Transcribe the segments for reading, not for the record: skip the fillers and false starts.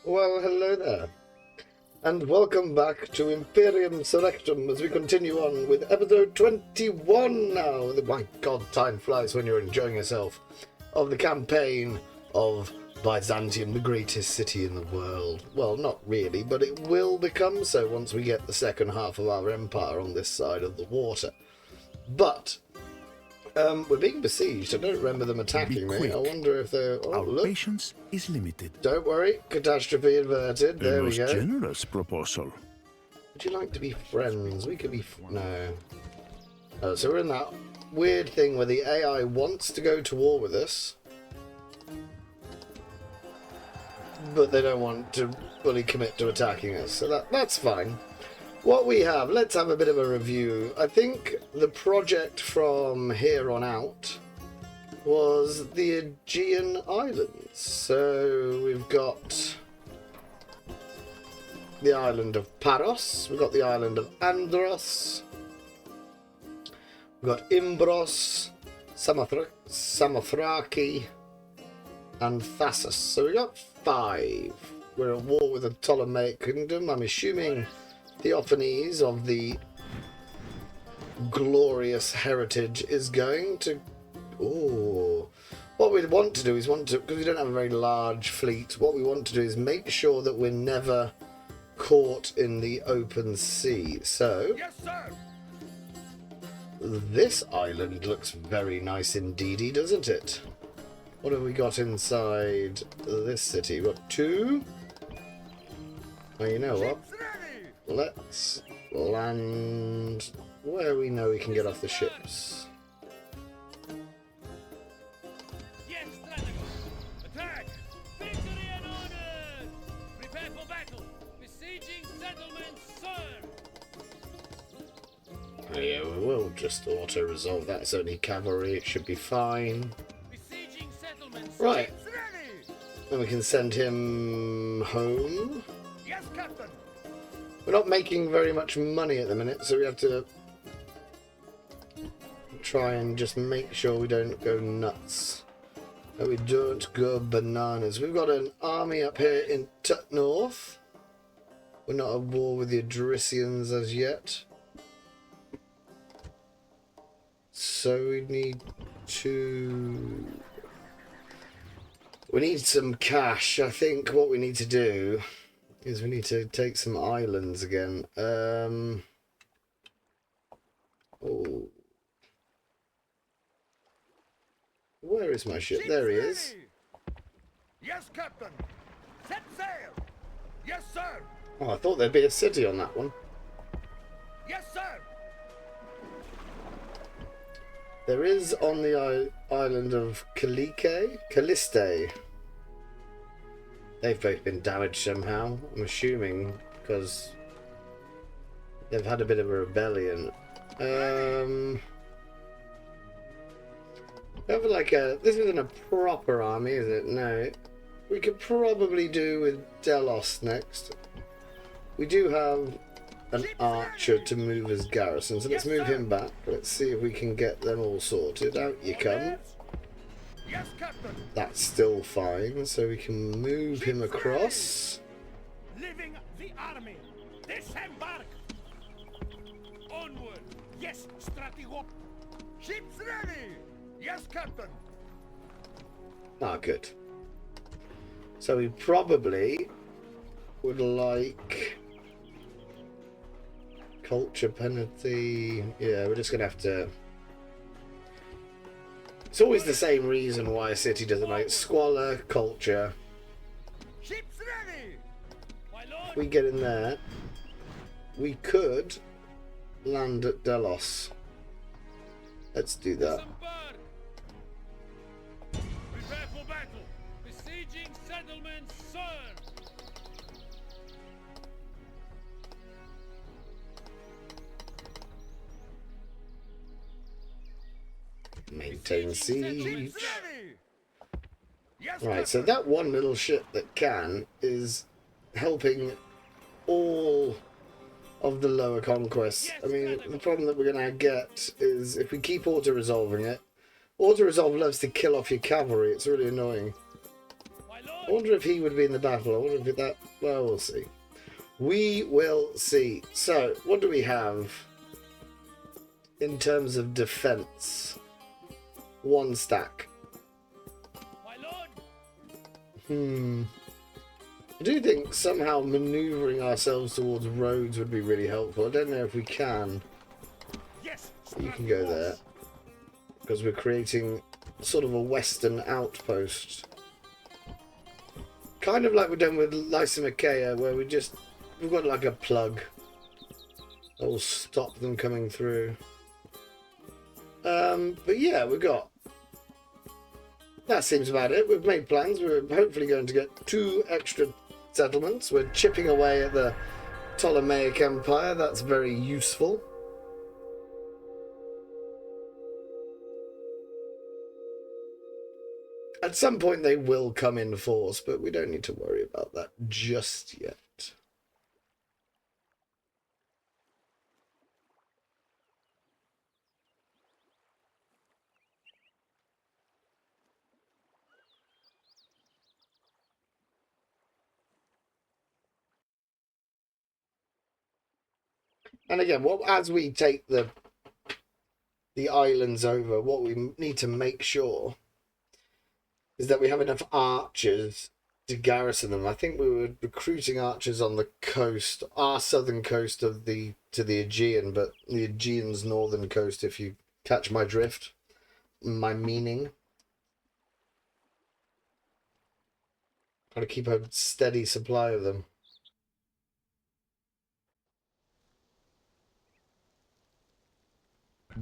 Well, hello there, and welcome back to Imperium Surrectum as we continue on with episode 21 now. My god, time flies when you're enjoying yourself. Of the campaign of Byzantium, the greatest city in the world. Well, not really, but it will become so once we get the second half of our empire on this side of the water. But we're being besieged. I don't remember them attacking me. I wonder if they're... Oh, Our look. patience is limited. Don't worry. Catastrophe averted. There we go. A most generous proposal. Would you like to be friends? We could be... No. Oh, so we're in that weird thing where the AI wants to go to war with us, but they don't want to fully commit to attacking us. So that's fine. What we have, let's have a bit of a review. I think the project from here on out was the Aegean Islands. So we've got the island of Paros, we've got the island of Andros, we've got Imbros, Samothraki, and Thassus. So we've got 5. We're at war with the Ptolemaic Kingdom. I'm assuming Theophanes of the glorious heritage is going to... Oh, what we want to do is because we don't have a very large fleet, what we want to do is make sure that we're never caught in the open sea. So, yes, sir. This island looks very nice indeedy, doesn't it? What have we got inside this city? We've got 2. Well, you know what? Let's land where we know we can get off the ships. Yes, Stranago. Attack! Victory and honor! Prepare for battle! Besieging settlements, sir! Oh, yeah, we'll just auto-resolve that. It's only cavalry, it should be fine. Besieging settlements, Right. ready! Then we can send him home. Yes, Captain! We're not making very much money at the minute, so we have to try and just make sure we don't go nuts. That we don't go bananas. We've got an army up here in Tut North. We're not at war with the Adricians as yet. So we need to... We need some cash. I think what we need to do is we need to take some islands again. Oh. Where is my ship? There he is. Ready. Yes, Captain! Set sail! Yes, sir! Oh, I thought there'd be a city on that one. Yes, sir! There is on the island of Calliste. They've both been damaged somehow, I'm assuming, because they've had a bit of a rebellion. This isn't a proper army, is it? No. We could probably do with Delos next. We do have an archer to move as garrison, so let's move him back. Let's see if we can get them all sorted. Out you come. Yes, Captain! That's still fine, so we can move him across. Leaving the army! Disembark! Onward! Yes, Stratego! Ships ready! Yes, Captain! Ah, good. So we probably would like culture penalty. Yeah, we're just gonna have to... It's always the same reason why a city doesn't like squalor, culture. Ships ready! My lord! If we get in there, we could land at Delos. Let's do that. Disembark! Prepare for battle! Besieging settlements, sir! Maintain siege. Ships ready! Yes, Right, so Captain. that one little ship that can is helping all of the lower conquests. I mean, the problem that we're going to get is if we keep auto-resolving it, auto-resolve loves to kill off your cavalry. It's really annoying. My lord! I wonder if he would be in the battle. I wonder if that... Well, we'll see. We will see. So, what do we have in terms of defense? 1 stack. My lord. I do think somehow maneuvering ourselves towards roads would be really helpful. I don't know if we can. Yes. You can go there. Because we're creating sort of a western outpost. Kind of like we've done with Lysimachea, where we've got like a plug that will stop them coming through. But yeah, that seems about it. We've made plans. We're hopefully going to get 2 extra settlements. We're chipping away at the Ptolemaic Empire. That's very useful. At some point they will come in force, but we don't need to worry about that just yet. And again, as we take the islands over, what we need to make sure is that we have enough archers to garrison them. I think we were recruiting archers on the coast, our southern coast to the Aegean, but the Aegean's northern coast, if you catch my drift, my meaning. Got to keep a steady supply of them.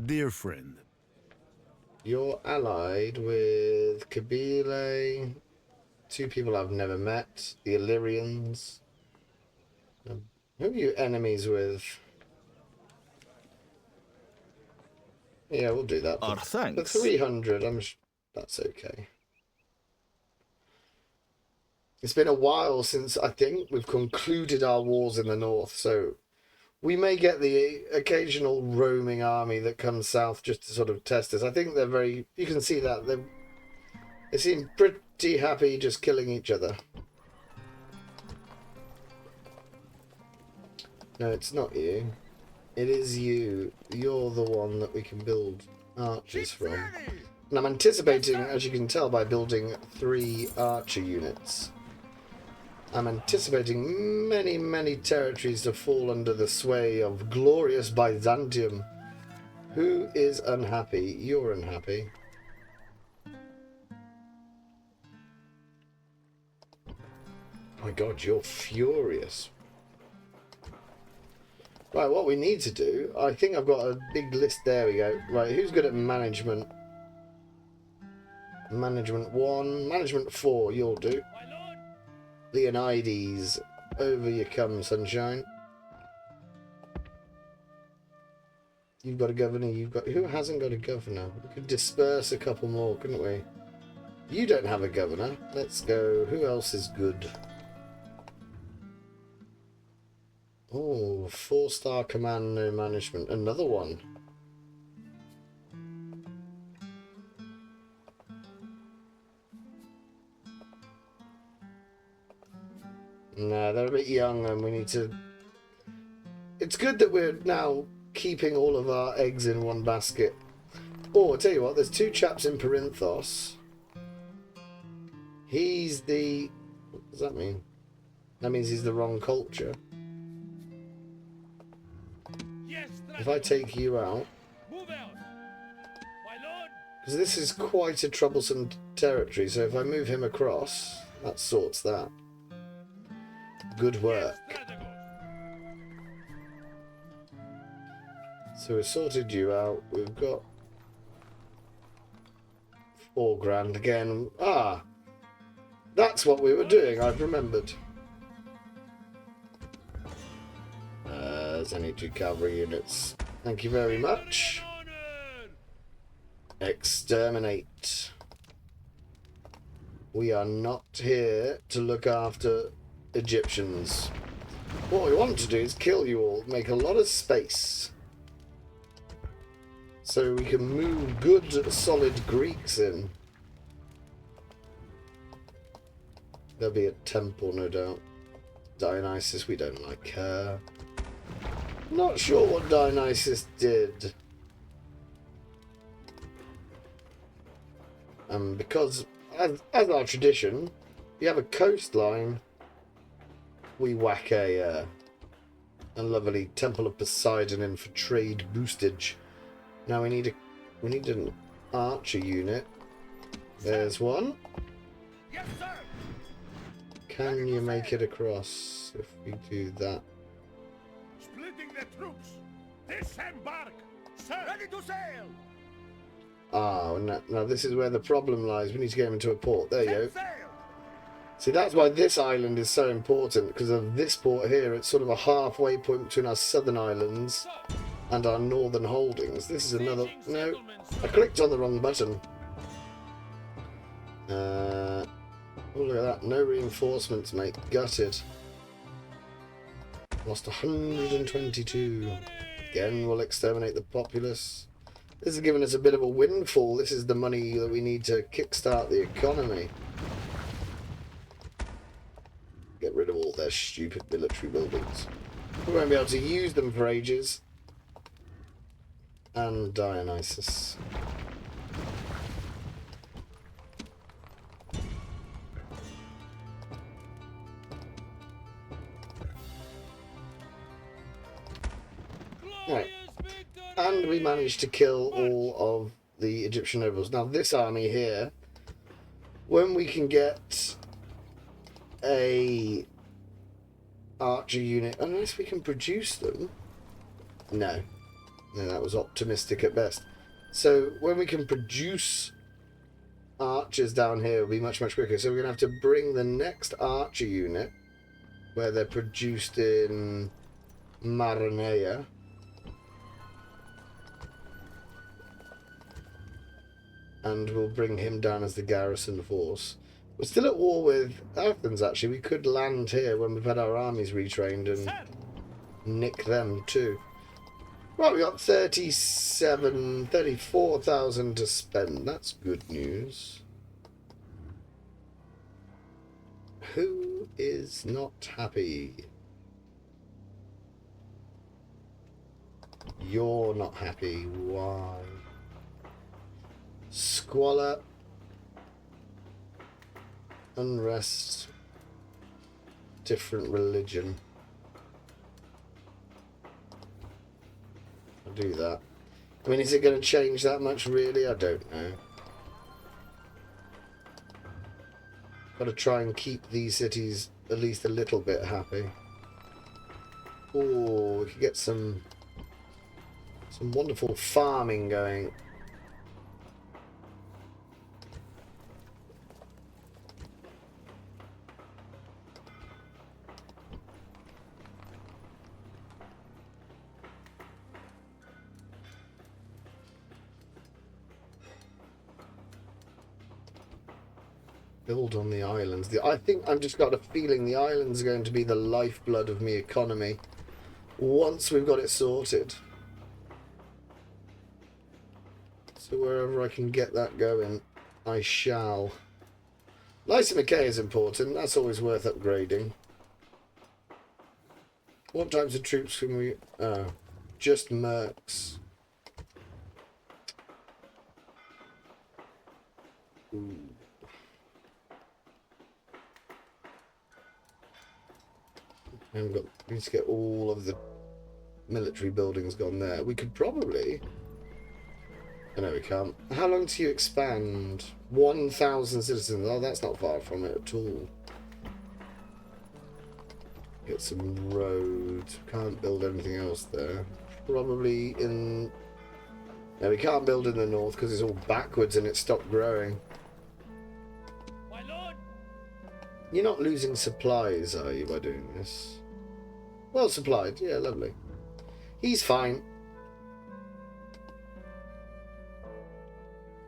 Dear friend. You're allied with Kabyle, 2 people I've never met, the Illyrians. Who are you enemies with? Yeah, we'll do that. Our thanks. For 300, that's okay. It's been a while since I think we've concluded our wars in the north, so we may get the occasional roaming army that comes south just to sort of test us. I think they're very... You can see that. They seem pretty happy just killing each other. No, it's not you. It is you. You're the one that we can build archers from. And I'm anticipating, as you can tell by building 3 archer units, I'm anticipating many, many territories to fall under the sway of glorious Byzantium. Who is unhappy? You're unhappy. My God, you're furious. Right, what we need to do, I think I've got a big list. There we go. Right, who's good at management? Management 1, management 4, you'll do. Leonides, over you come, sunshine. You've got a governor, who hasn't got a governor? We could disperse a couple more, couldn't we? You don't have a governor. Let's go. Who else is good? Oh, 4-star command, no management. Another one. No, they're a bit young and we need to... It's good that we're now keeping all of our eggs in one basket. Oh, I'll tell you what, there's 2 chaps in Perinthos. He's the... What does that mean? That means he's the wrong culture. Yes, If I take you out... move out. My lord. Because this is quite a troublesome territory, so if I move him across, that sorts that. Good work. So we've sorted you out. We've got 4 grand again. Ah, that's what we were doing. I've remembered. There's only 2 cavalry units. Thank you very much. Exterminate. We are not here to look after Egyptians. What we want to do is kill you all, make a lot of space, so we can move good, solid Greeks in. There'll be a temple, no doubt. Dionysus, we don't like her. Not sure what Dionysus did. Because, as our tradition, you have a coastline, we whack a lovely Temple of Poseidon in for trade boostage. Now we need an archer unit. There's one. Yes, sir. Can you make it across if we do that? Splitting the troops. Disembark. Sir. Ready to sail. Ah, now this is where the problem lies. We need to get him into a port. There you go. Set sail. See, that's why this island is so important, because of this port here. It's sort of a halfway point between our southern islands and our northern holdings. This is another... No, I clicked on the wrong button. Oh, look at that. No reinforcements, mate. Gutted. Lost 122. Again, we'll exterminate the populace. This has given us a bit of a windfall. This is the money that we need to kickstart the economy. Get rid of all their stupid military buildings. We won't be able to use them for ages. And Dionysus. Right. And we managed to kill all of the Egyptian nobles. Now this army here, when we can get a archer unit, unless we can produce them. No, that was optimistic at best. So when we can produce archers down here, it'll be much quicker. So we're gonna have to bring the next archer unit, where they're produced in Maronea. And we'll bring him down as the garrison force. We're still at war with Athens, actually. We could land here when we've had our armies retrained and nick them too. Right, we got 34,000 to spend. That's good news. Who is not happy? You're not happy. Why? Squalor, unrest, different religion. I'll do that. I mean, is it going to change that much, really? I don't know. Got to try and keep these cities at least a little bit happy. Oh, we could get some wonderful farming going. Build on the islands. I think I've just got a feeling the islands are going to be the lifeblood of my economy once we've got it sorted. So wherever I can get that going, I shall. Lysa McKay is important. That's always worth upgrading. What types of troops can we... Oh, just mercs. Ooh. We need to get all of the military buildings gone there. We could probably... Oh, no, we can't. How long do you expand? 1,000 citizens. Oh, that's not far from it at all. Get some roads. Can't build anything else there. Probably in... No, we can't build in the north because it's all backwards and it stopped growing. My lord. You're not losing supplies, are you, by doing this? Well supplied. Yeah, lovely. He's fine.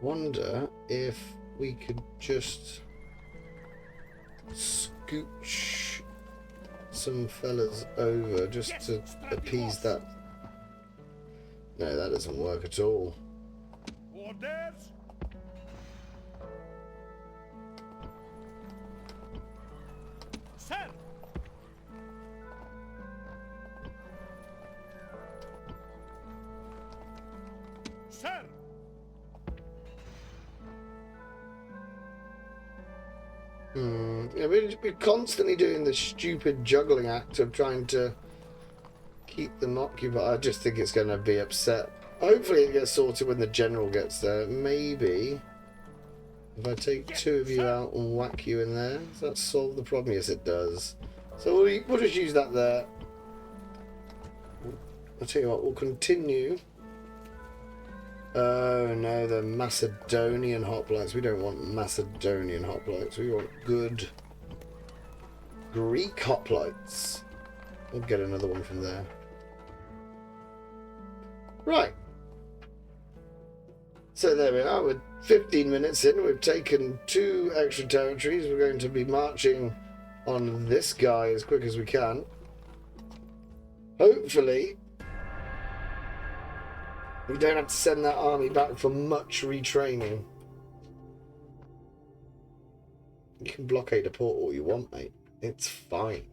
Wonder if we could just scooch some fellas over just to appease that. No, that doesn't work at all. Orders. Sir! Sir! Yeah, we're constantly doing the stupid juggling act of trying to keep them occupied. I just think it's going to be upset. Hopefully it gets sorted when the general gets there. Maybe if I take two of you out and whack you in there, does that solve the problem? Yes, it does. So we'll just use that there. I'll tell you what, we'll continue. Oh no, the Macedonian hoplites. We don't want Macedonian hoplites. We want good Greek hoplites. We'll get another one from there. Right. So there we are. We're 15 minutes in. We've taken 2 extra territories. We're going to be marching on this guy as quick as we can. Hopefully we don't have to send that army back for much retraining. You can blockade a port all you want, mate. It's fine.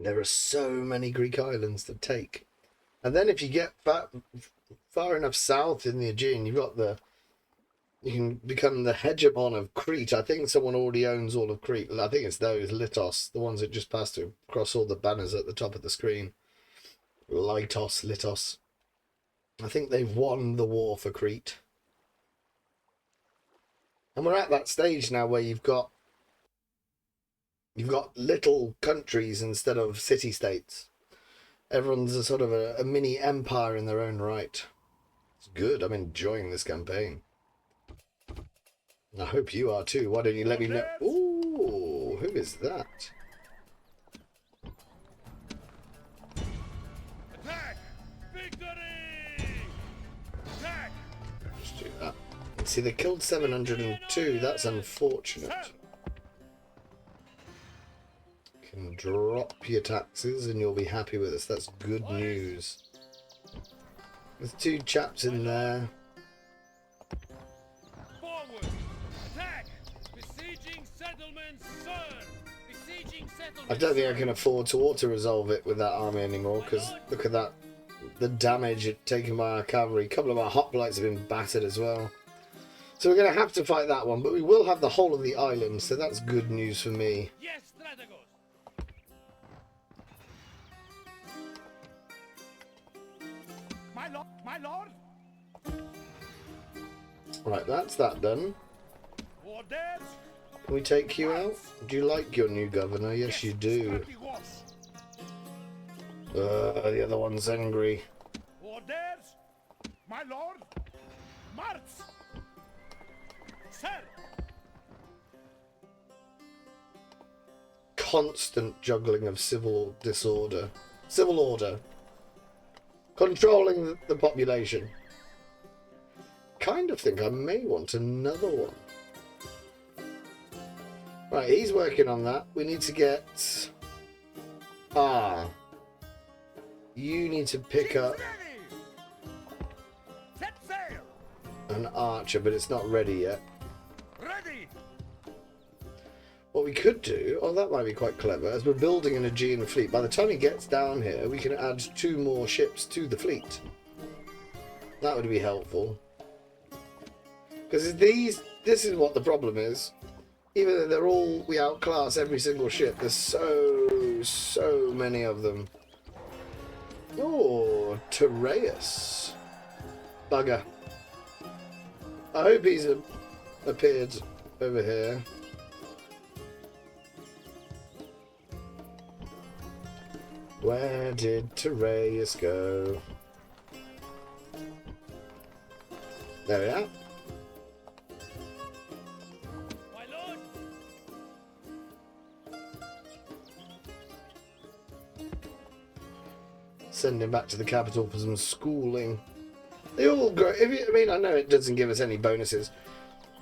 There are so many Greek islands to take. And then if you get far enough south in the Aegean, you've got you can become the hegemon of Crete. I think someone already owns all of Crete. I think it's those, Litos, the ones that just passed across all the banners at the top of the screen. Litos. I think they've won the war for Crete. And we're at that stage now where you've got little countries instead of city-states. Everyone's a sort of a mini empire in their own right. It's good. I'm enjoying this campaign. I hope you are too. Why don't you let me know? Ooh, who is that? Attack! Victory! Attack! Just do that. See, they killed 702. That's unfortunate. Can drop your taxes and you'll be happy with us. That's good news. There's 2 chaps in there. Forward! Attack! Besieging settlements, sir! Besieging settlements! I don't think I can afford to auto-resolve it with that army anymore, because look at that. The damage taken by our cavalry. A couple of our hoplites have been battered as well. So we're going to have to fight that one, but we will have the whole of the island, so that's good news for me. Yes, strategos! My lord! Right, that's that done. Orders! Can we take you out? Do you like your new governor? Yes, you do. The other one's angry. Orders! My lord! March! Sir! Constant juggling of civil disorder. Civil order. Controlling the population. Kind of think I may want another one. Right, he's working on that. We need to get... You need to pick up Set sail! an archer, but it's not ready yet. Ready! What we could do, that might be quite clever, as we're building an Aegean fleet, by the time he gets down here, we can add 2 more ships to the fleet. That would be helpful. Because this is what the problem is. Even though they're all, we outclass every single ship, there's so many of them. Oh, Tereus. Bugger. I hope he's appeared over here. Where did Tereus go? There we are. My lord! send him back to the capital for some schooling. They all grow. I mean, I know it doesn't give us any bonuses,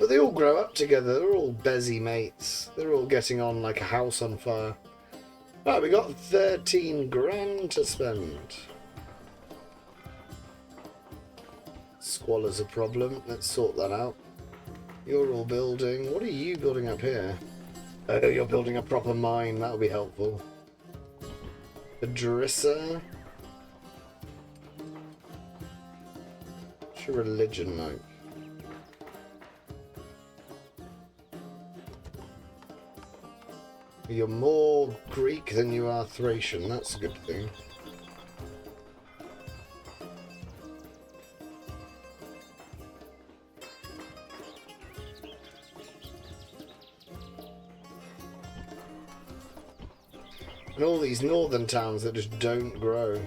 but they all grow up together. They're all Bezzy mates. They're all getting on like a house on fire. Right, we got 13 grand to spend. Squalor's a problem. Let's sort that out. You're all building. What are you building up here? Oh, you're building a proper mine. That'll be helpful. Adrissa. What's your religion like? You're more Greek than you are Thracian. That's a good thing. And all these northern towns that just don't grow.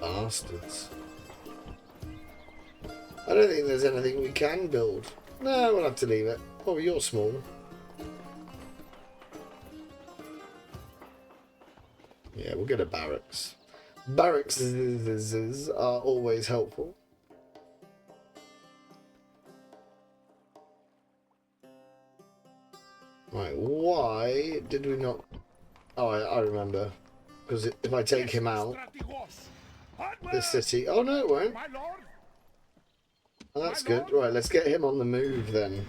Bastards. I don't think there's anything we can build. No, we'll have to leave it. Oh, you're small. Yeah, we'll get a barracks. Barracks are always helpful. Right, why did we not... Oh, I remember. Because if I take him out, the city... Oh, no, it won't. Oh, that's good. Right, let's get him on the move then.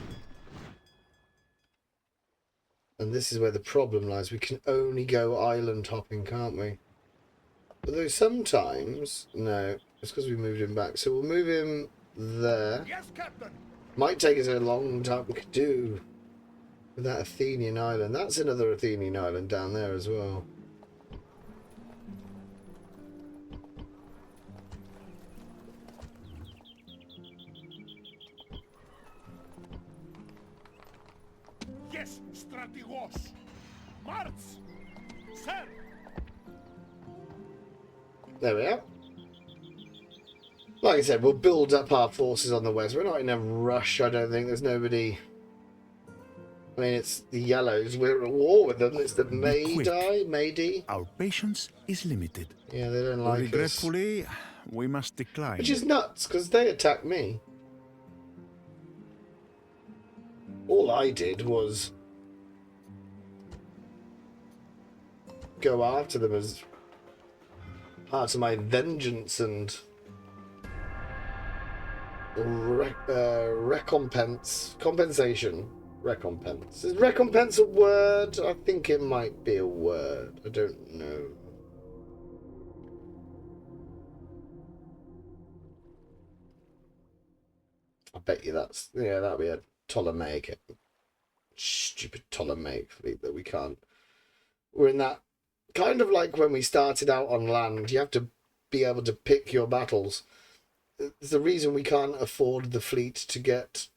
And this is where the problem lies. We can only go island hopping, can't we? Although sometimes... No, it's because we moved him back. So we'll move him there. Yes, Captain. Might take us a long time. We could do... with that Athenian island. That's another Athenian island down there as well. Yes, strategos. March. Sir. There we are. Like I said, we'll build up our forces on the west. We're not in a rush, I don't think. There's nobody... I mean, it's the Yellows. We're at war with them. It's the Maidi. Our patience is limited. Yeah, they don't like us. Regretfully, we must decline. Which is nuts, because they attacked me. All I did was go after them as part of my vengeance and compensation. Recompense. Is recompense a word? I think it might be a word. I don't know. I bet you that's... Yeah, that'll be a Ptolemaic... Stupid Ptolemaic fleet that we can't... We're in that... Kind of like when we started out on land. You have to be able to pick your battles. It's the reason we can't afford the fleet to get...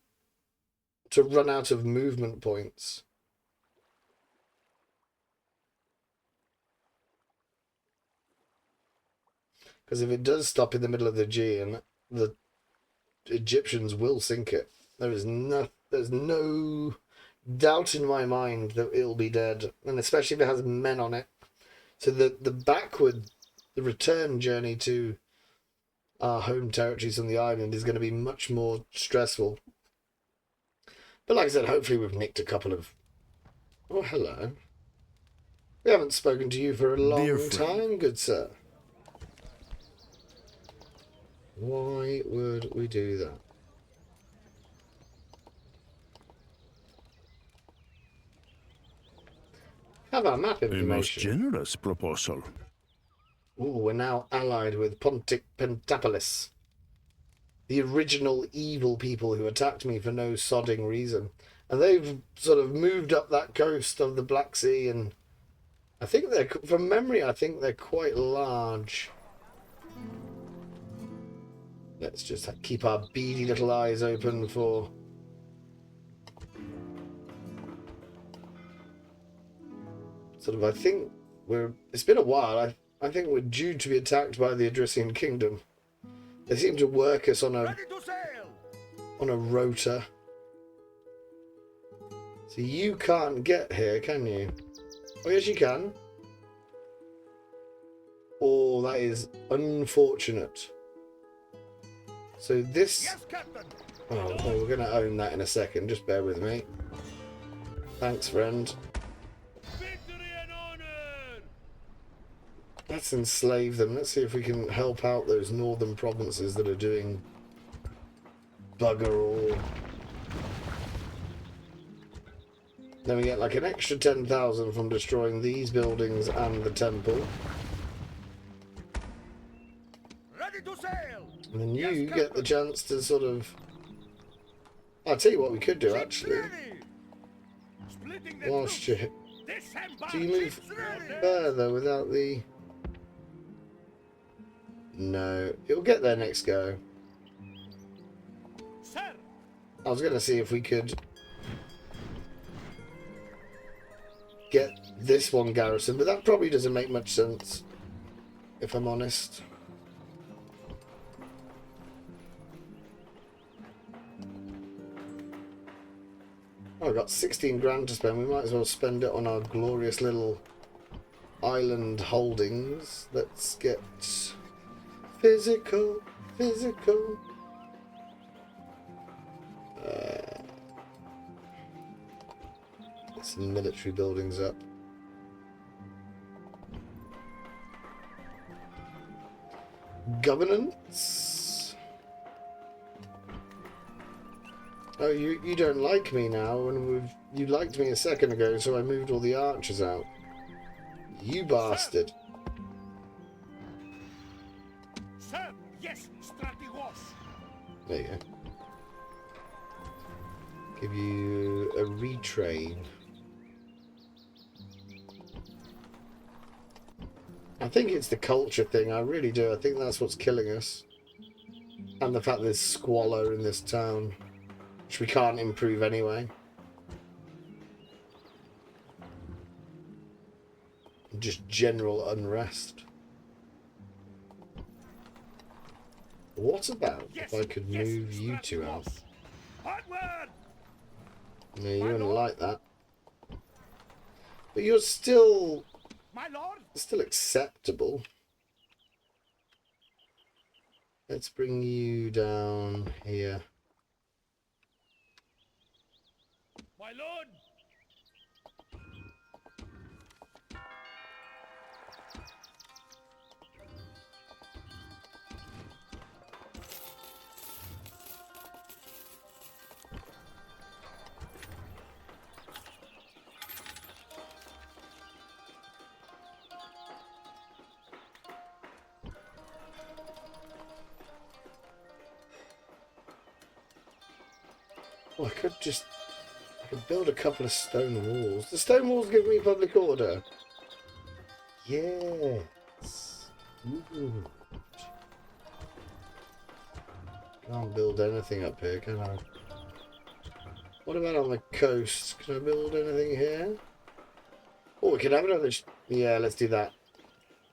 to run out of movement points. Because if it does stop in the middle of the Aegean, the Egyptians will sink it. There's no doubt in my mind that it'll be dead, and especially if it has men on it. So the return journey to our home territories on the island is going to be much more stressful. But like I said, hopefully we've nicked a couple of... Oh, hello. We haven't spoken to you for a long time, good sir. Why would we do that? Have our map A most information. generous proposal. Ooh, we're now allied with Pontic Pentapolis. The original evil people who attacked me for no sodding reason. And they've sort of moved up that coast of the Black Sea, and I think they're, from memory, I think they're quite large. Let's just keep our beady little eyes open for... Sort of, I think we're... It's been a while. I think we're due to be attacked by the Adrician Kingdom. They seem to work us on a rota. So you can't get here, can you? Oh, yes, you can. Oh, that is unfortunate. So this... Yes, Captain. Oh, well, we're going to own that in a second. Just bear with me. Thanks, friend. Victory and honor. Let's enslave them. Let's see if we can help out those northern provinces that are doing bugger all. Then we get like an extra 10,000 from destroying these buildings and the temple. Ready to sail. And then you Yes, get the chance to sort of... I'll tell you what we could do, actually. Splitting the Whilst troops. you... Disembark. Do you move Ships ready. further without the... No. It'll get there next go. Sir. I was going to see if we could get this one garrison, but that probably doesn't make much sense, if I'm honest. Oh, I've got 16 grand to spend. We might as well spend it on our glorious little island holdings. Let's get physical. Get some military buildings up. Governance. Oh, you don't like me now, and you liked me a second ago, so I moved all the archers out. You bastard. Sir. Yes, strategos. There you go. Give you a retrain. I think it's the culture thing, I really do. I think that's what's killing us. And the fact there's squalor in this town, which we can't improve anyway. Just general unrest. What about if I could move you two out? Onward. No, you wouldn't like that. But you're still My lord. acceptable. Let's bring you down here. My lord. Well, I could build a couple of stone walls. The stone walls give me public order. Yes. Ooh. Can't build anything up here, can I? What about on the coast? Can I build anything here? Oh, we could have another... Yeah, let's do that.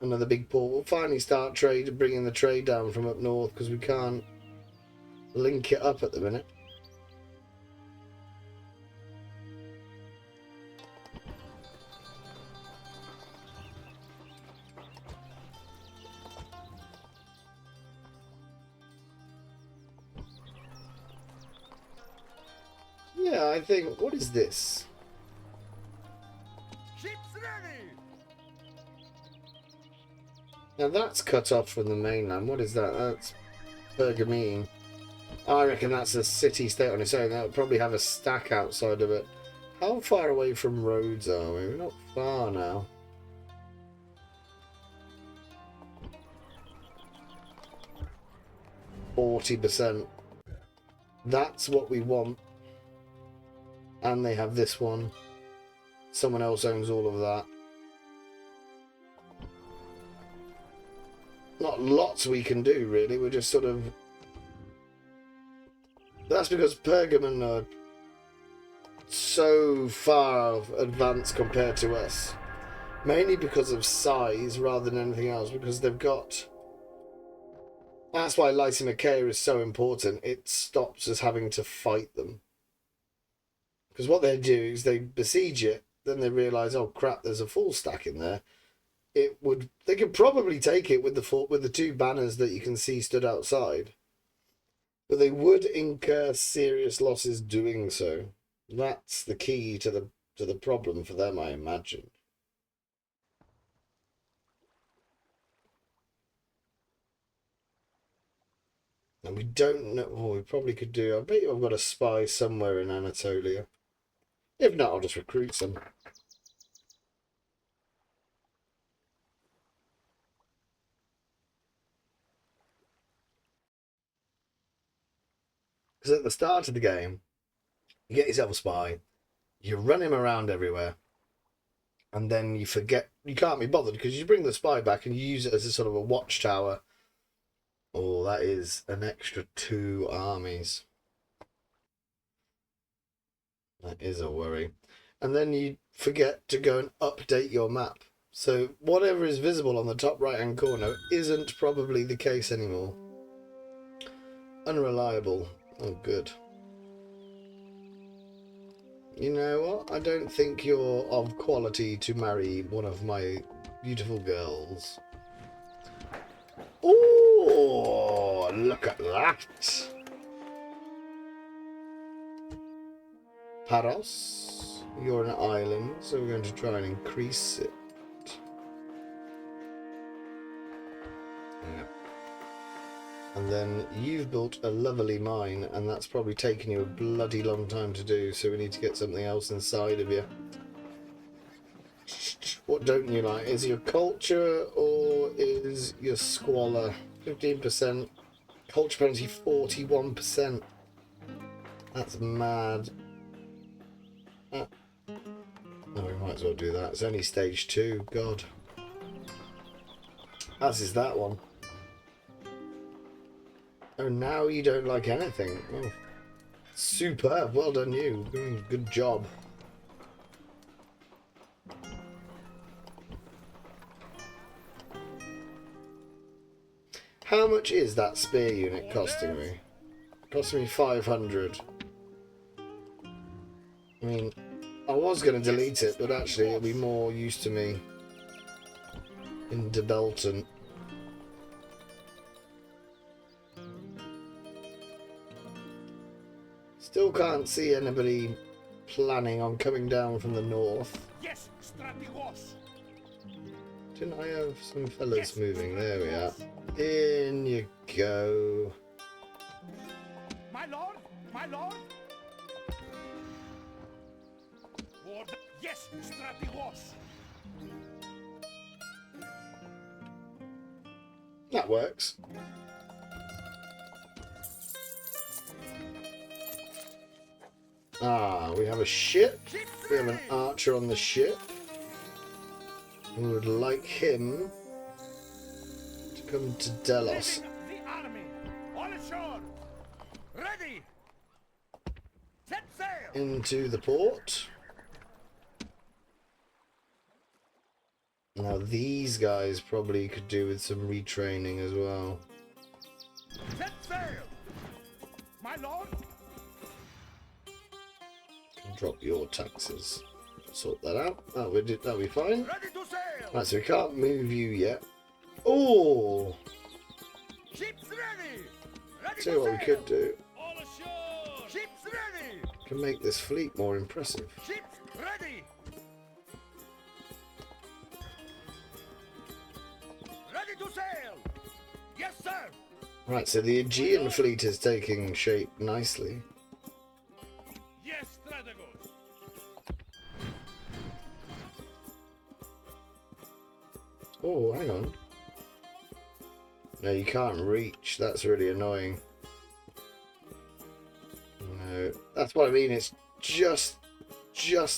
Another big port. We'll finally start bringing the trade down from up north, because we can't link it up at the minute. Yeah, I think... What is this? Ships ready. Now that's cut off from the mainland. What is that? That's Pergamene. I reckon that's a city-state on its own. That would probably have a stack outside of it. How far away from roads are we? We're not far now. %. That's what we want. And they have this one. Someone else owns all of that. Not lots we can do, really. We're just sort of... That's because Pergamon are so far advanced compared to us. Mainly because of size rather than anything else. Because they've got... That's why Lysimachea is so important. It stops us having to fight them. Because what they do is they besiege it, then they realise, oh crap, there's a full stack in there. They could probably take it with the two banners that you can see stood outside, but they would incur serious losses doing so. That's the key to the problem for them, I imagine. And we don't know. Oh, we probably could do. I bet you I've got a spy somewhere in Anatolia. If not, I'll just recruit some. Because at the start of the game, you get yourself a spy, you run him around everywhere, and then you forget, you can't be bothered because you bring the spy back and you use it as a sort of a watchtower. Oh, that is an extra 2 armies. That is a worry. And then you forget to go and update your map. So whatever is visible on the top right hand corner isn't probably the case anymore. Unreliable. Oh, good. You know what? I don't think you're of quality to marry one of my beautiful girls. Oh, look at that. Paros, you're an island, so we're going to try and increase it. Yep. And then you've built a lovely mine, and that's probably taken you a bloody long time to do, so we need to get something else inside of you. What don't you like? Is your culture or is your squalor? 15%. Culture penalty 41%. That's mad. No, we might as well do that. It's only stage 2. God. As is that one. Oh, now you don't like anything. Oh. Superb. Well done, you. Good job. How much is that spear unit costing me? Costing me 500. I mean, I was going to delete it, but actually it'll be more use to me in De Belton. Still can't see anybody planning on coming down from the north. Yes, strategos. Didn't I have some fellas moving? There we are. In you go. My lord, my lord. Order. Yes, strategos. That works. Ah, we have a ship. We have an archer on the ship. We would like him to come to Delos. The army, all ashore. Ready. Set sail. Into the port. Now these guys probably could do with some retraining as well. Set sail. My lord. Drop your taxes. Sort that out. That'll be fine. Ready to sail. Right, so we can't move you yet. Oh! Ships ready. Ready Tell to you what we sail. could do. All ashore. Ships ready. Can make this fleet more impressive. Ships ready. Ready to sail. Yes, sir. Right, so the Aegean fleet is taking shape nicely. Yes, strategos. Oh, hang on. No, you can't reach. That's really annoying. No, that's what I mean. It's just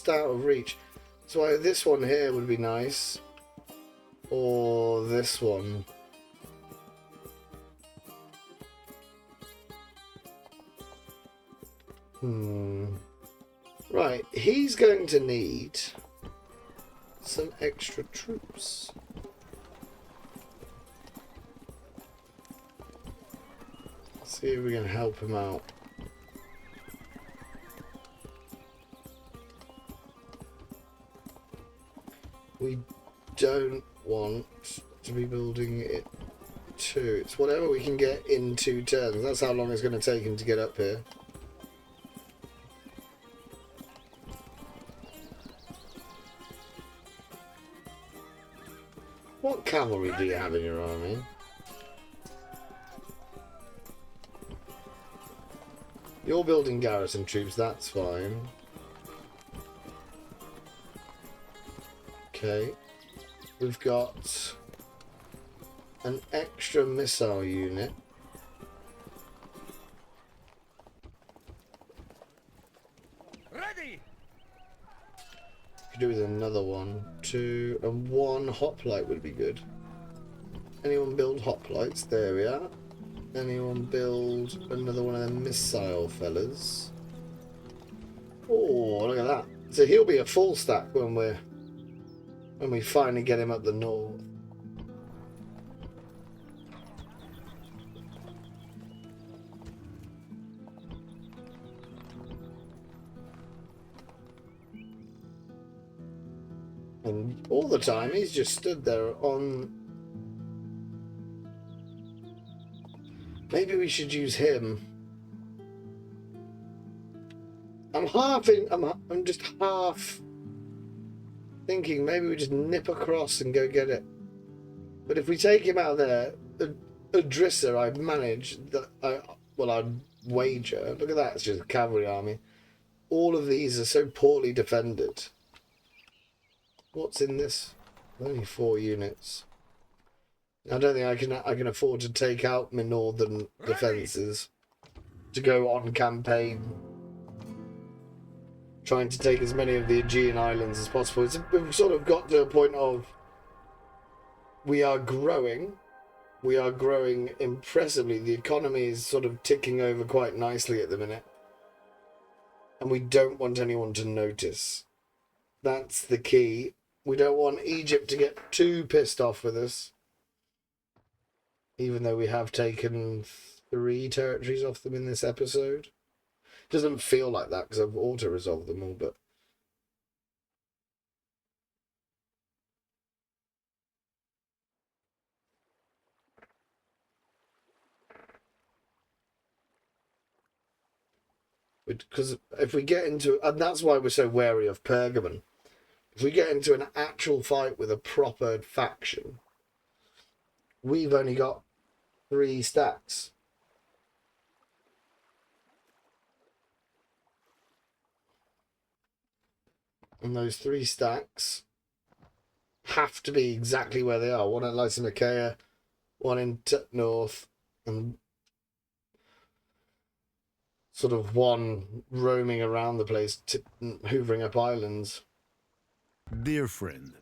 out of reach. So this one here would be nice. Or this one. Right, he's going to need some extra troops. See if we can help him out. we don't want to be building it too. It's whatever we can get in 2 turns. That's how long it's going to take him to get up here. What cavalry do you have in your army? You're building garrison troops, that's fine. Okay. We've got an extra missile unit. Ready! Could do with another one. 2 and 1 hoplite would be good. Anyone build hoplites? There we are. Anyone build another one of them missile fellas? Oh, look at that. So he'll be a full stack when we finally get him up the north. And all the time he's just stood there on... Maybe we should use him. I'm just half thinking maybe we just nip across and go get it. But if we take him out of there, Adrissa, I'd manage that. I'd wager. Look at that! It's just a cavalry army. All of these are so poorly defended. What's in this? Only 4 units. I don't think I can afford to take out my northern defences to go on campaign, trying to take as many of the Aegean islands as possible. We've sort of got to a point of we are growing impressively. The economy is sort of ticking over quite nicely at the minute, and we don't want anyone to notice. That's the key. We don't want Egypt to get too pissed off with us. Even though we have taken 3 territories off them in this episode. Doesn't feel like that because I've auto-resolved them all, but... Because if we get into... And that's why we're so wary of Pergamon. If we get into an actual fight with a proper faction, we've only got 3 stacks. And those 3 stacks have to be exactly where they are. 1 at Lysimachia, 1 in North, and sort of 1 roaming around the place, hoovering up islands. Dear friend,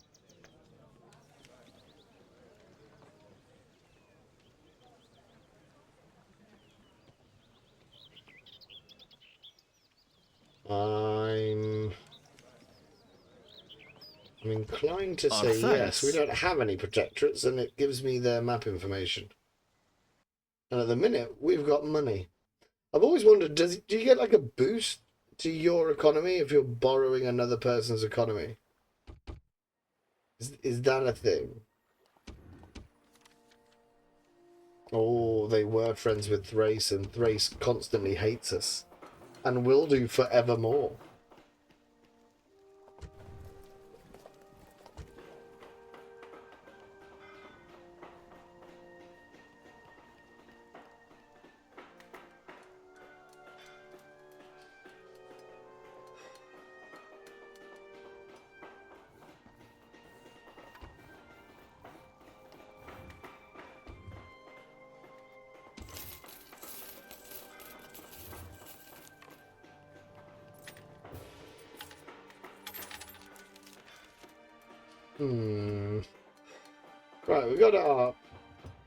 I'm inclined to say thanks. yes. We don't have any protectorates, and it gives me their map information. And at the minute, we've got money. I've always wondered, do you get like a boost to your economy if you're borrowing another person's economy? Is that a thing? Oh, they were friends with Thrace, and Thrace constantly hates us. And will do forevermore. Right, we've got our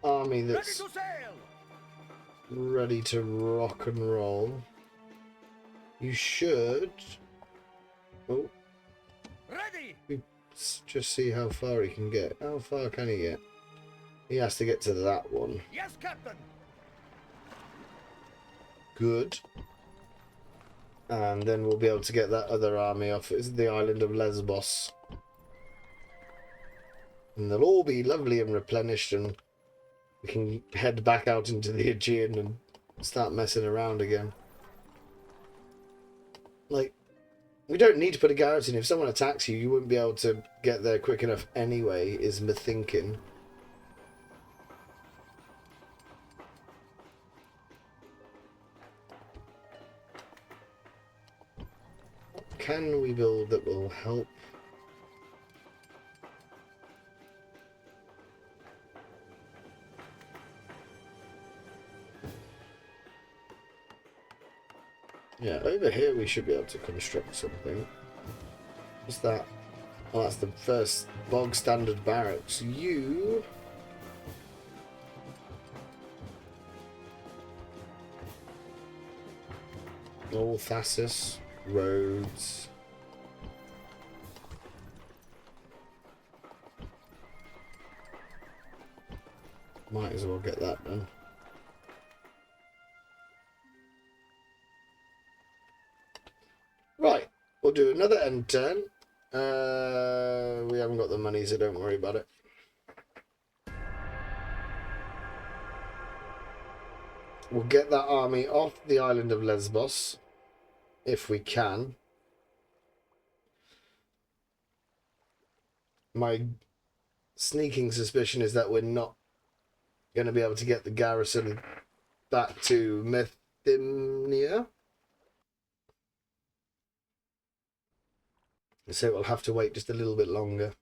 army that's ready to rock and roll. You should... Oh. Ready! Just see how far he can get. How far can he get? He has to get to that one. Yes, Captain! Good. And then we'll be able to get that other army off. It's the island of Lesbos. And they'll all be lovely and replenished, and we can head back out into the Aegean and start messing around again. Like, we don't need to put a garrison. If someone attacks you, you wouldn't be able to get there quick enough anyway, is my thinking. What can we build that will help? Yeah, over here we should be able to construct something. What's that? Oh, that's the first bog standard barracks. You... all Thassus, roads. Might as well get that done. Right, we'll do another end turn. We haven't got the money, so don't worry about it. We'll get that army off the island of Lesbos, if we can. My sneaking suspicion is that we're not going to be able to get the garrison back to Methymnia. So we'll have to wait just a little bit longer.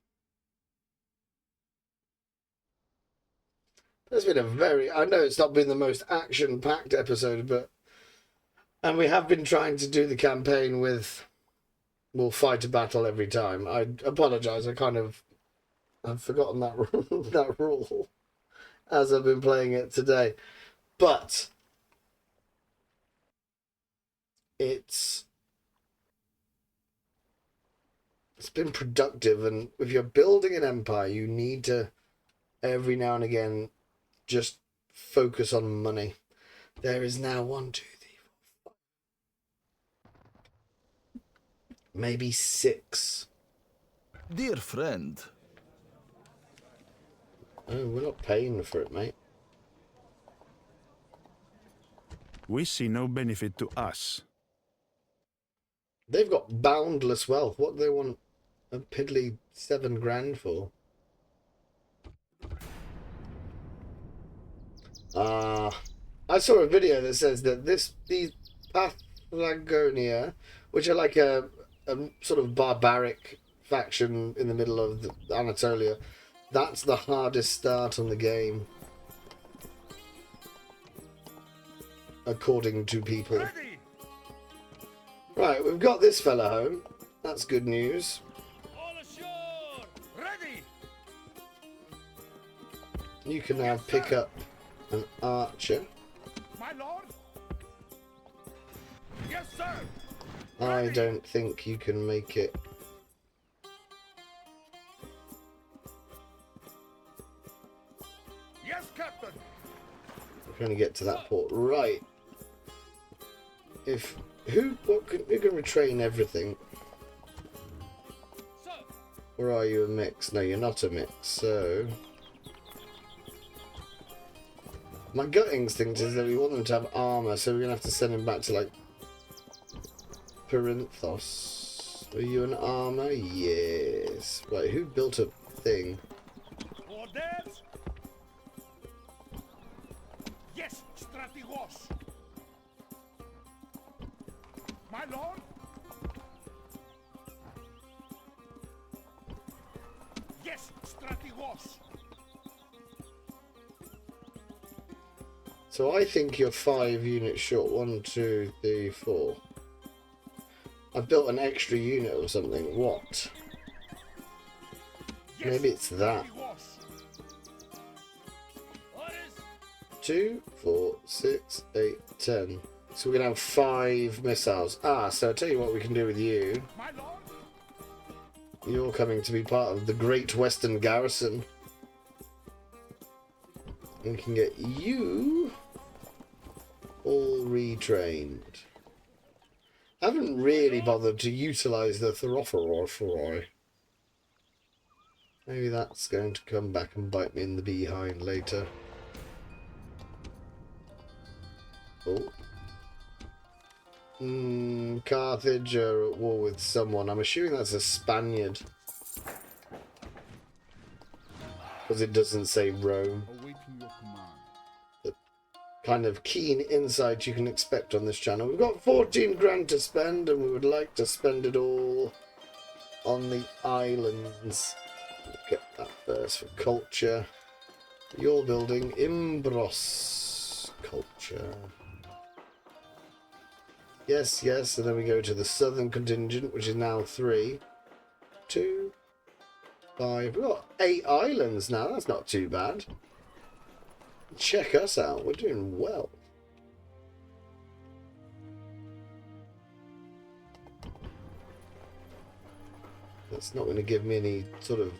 It's been a very... I know it's not been the most action-packed episode, but... And we have been trying to do the campaign with... we'll fight a battle every time. I apologise, I've forgotten that that rule as I've been playing it today. But... it's been productive, and if you're building an empire, you need to every now and again just focus on money. There is now 1, 2, 3, 4, 5, maybe 6. Dear friend. Oh, we're not paying for it, mate. We see no benefit to us. They've got boundless wealth. What do they want a piddly 7 grand for? I saw a video that says that these Paphlagonia, which are like a sort of barbaric faction in the middle of Anatolia, that's the hardest start on the game, according to people. Ready! Right, we've got this fella home. That's good news. All ashore! Ready! You can now pick up an archer. My lord? Yes, sir! I don't think you can make it. Yes, Captain! We can only get to that port. Right. If who can retrain everything? Sir! Or are you a mix? No, you're not a mix. So my gut instinct is that we want them to have armor, so we're gonna have to send him back to like Perinthos. Are you an armor? Yes. Right, who built a thing? Orders! Yes, Strategos! My lord? Yes, Strategos! So I think you're 5 units short. 1, 2, 3, 4. I've built an extra unit or something. What? Yes, Maybe it's that. Strategos! Orders! 2, 4, 6, 8, 10. So we're going to have 5 missiles. So I'll tell you what we can do with you. My lord? You're coming to be part of the Great Western Garrison. We can get you all retrained. I haven't really bothered to utilise the Thoropheroi. Maybe that's going to come back and bite me in the behind later. Oh. Carthage are at war with someone. I'm assuming that's a Spaniard. Because it doesn't say Rome. Awaiting your command. The kind of keen insight you can expect on this channel. We've got 14 grand to spend, and we would like to spend it all on the islands. We'll get that first for culture. You're building Imbros culture. Yes, yes, and then we go to the southern contingent, which is now 3, 2, 5. We've got 8 islands now. That's not too bad. Check us out. We're doing well. That's not going to give me any sort of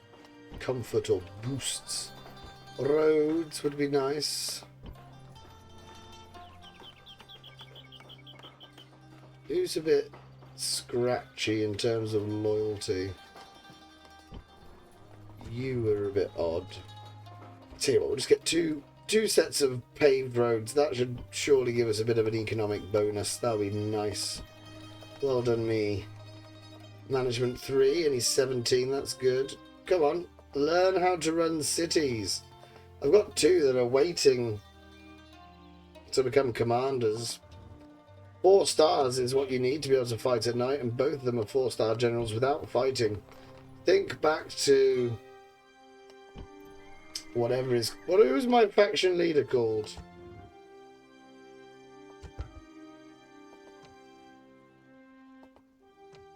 comfort or boosts. Roads would be nice. Who's a bit scratchy in terms of loyalty? You were a bit odd. Tell you what, we'll just get two sets of paved roads. That should surely give us a bit of an economic bonus. That'll be nice. Well done, me. Management 3, and he's 17. That's good. Come on, learn how to run cities. I've got 2 that are waiting to become commanders. 4 stars is what you need to be able to fight at night, and both of them are 4-star generals without fighting. Think back to whatever is... Who is my faction leader called?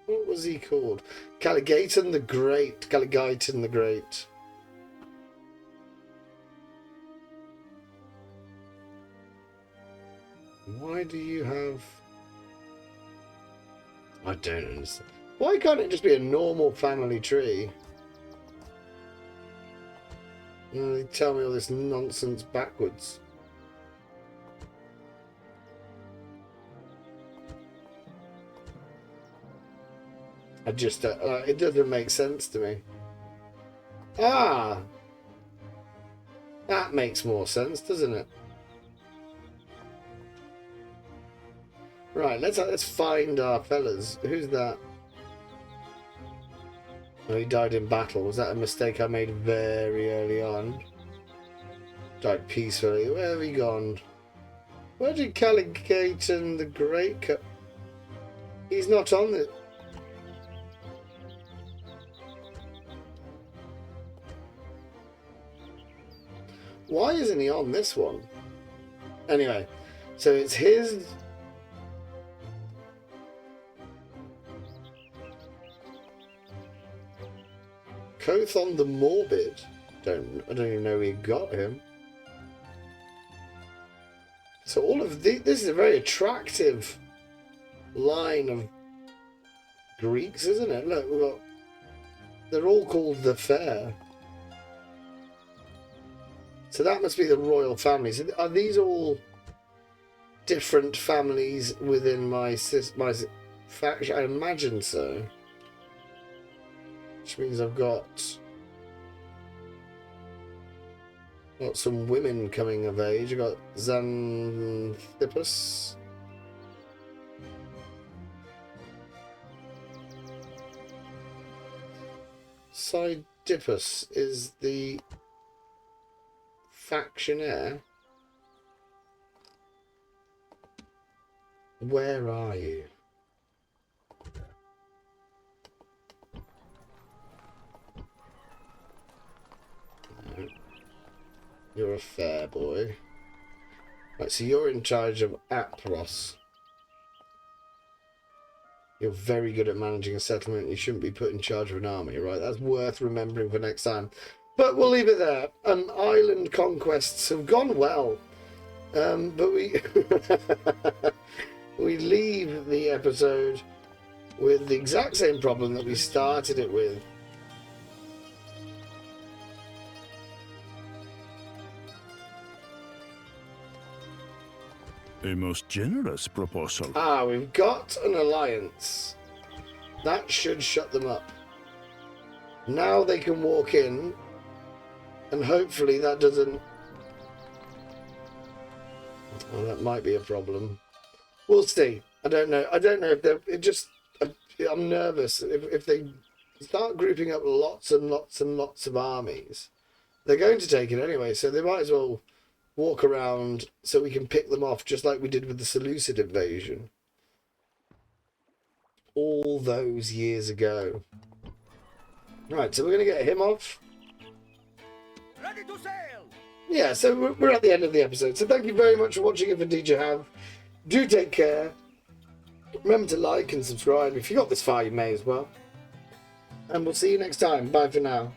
What was he called? Caligatan the Great. Caligatan the Great. Why do you have... I don't understand. Why can't it just be a normal family tree? They tell me all this nonsense backwards. I just... it doesn't make sense to me. Ah! That makes more sense, doesn't it? Right, let's find our fellas. Who's that? Oh, he died in battle. Was that a mistake I made very early on? Died peacefully. Where have he gone? Where did Caligatan the Great go? He's not on it. Why isn't he on this one? Anyway, so it's his... Cothon the Morbid. I don't even know we got him. So all of this is a very attractive line of Greeks, isn't it? Look, we've got... They're all called the Fair. So that must be the royal families. Are these all different families within my faction? I imagine so. Which means I've got some women coming of age. I've got Xanthippus. Sidippus is the factionaire. Where are you? You're a fair boy. Right, so you're in charge of Apros. You're very good at managing a settlement. You shouldn't be put in charge of an army, right? That's worth remembering for next time. But we'll leave it there. Island conquests have gone well. But we... we leave the episode with the exact same problem that we started it with. A most generous proposal. Ah, we've got an alliance. That should shut them up. Now they can walk in, and hopefully that doesn't... Oh, that might be a problem. We'll see. I don't know. I don't know if they're... It just... I'm nervous. If they start grouping up lots and lots and lots of armies, they're going to take it anyway, so they might as well walk around so we can pick them off, just like we did with the Seleucid invasion. All those years ago. Right, so we're going to get him off. Ready to sail! Yeah, so we're at the end of the episode. So thank you very much for watching, if indeed you have. Do take care. Remember to like and subscribe. If you got this far, you may as well. And we'll see you next time. Bye for now.